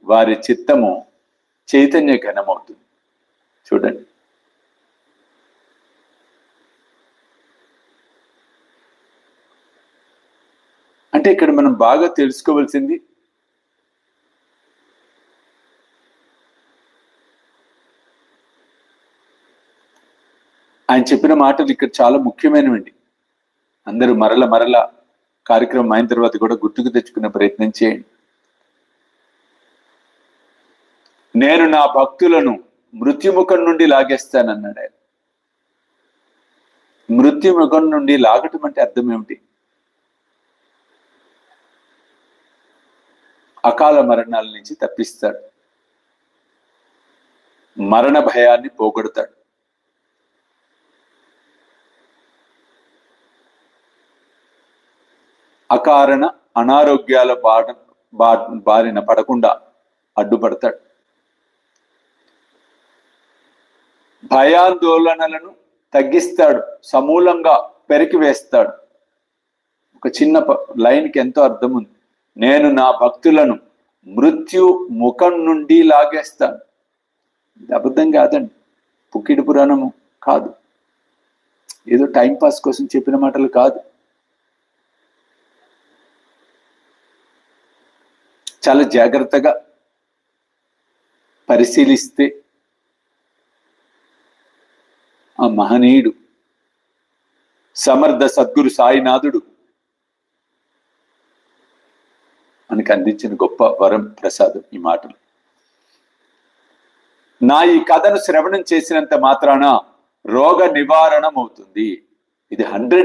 వారి చిత్తము చైతన్య ఘనమవుతుంది. చూడండి, అంటే ఇక్కడ మనం బాగా తెలుసుకోవాల్సింది ఆయన చెప్పిన మాటలు ఇక్కడ చాలా ముఖ్యమైనవండి. అందరూ మరల కార్యక్రమం అయిన తర్వాత కూడా గుర్తుకు తెచ్చుకునే ప్రయత్నం చేయండి. నేను నా భక్తులను మృత్యుముఖం నుండి లాగేస్తానన్నాడు ఆయన. మృత్యుముఖం నుండి లాగటం అంటే అర్థం ఏమిటి? అకాల మరణాల నుంచి తప్పిస్తాడు, మరణ భయాన్ని పోగొడతాడు. అకారణ అనారోగ్యాల బారిన పడకుండా అడ్డుపడతాడు. భయాందోళనలను తగ్గిస్తాడు, సమూలంగా పెరికివేస్తాడు. ఒక చిన్న లైన్కి ఎంతో అర్థం ఉంది. నేను నా భక్తులను మృత్యు ముఖం నుండి లాగేస్తాను. ఇది అబద్ధం కాదండి, పుక్కిడి పురాణము కాదు, ఏదో టైంపాస్ కోసం చెప్పిన మాటలు కాదు. చాలా జాగ్రత్తగా పరిశీలిస్తే ఆ మహనీయుడు సమర్థ సద్గురు సాయినాథుడు మనకు అందించిన గొప్ప వరం ప్రసాదం ఈ మాటలు. నా ఈ కథను శ్రవణం చేసినంత మాత్రాన రోగ నివారణం అవుతుంది. ఇది 100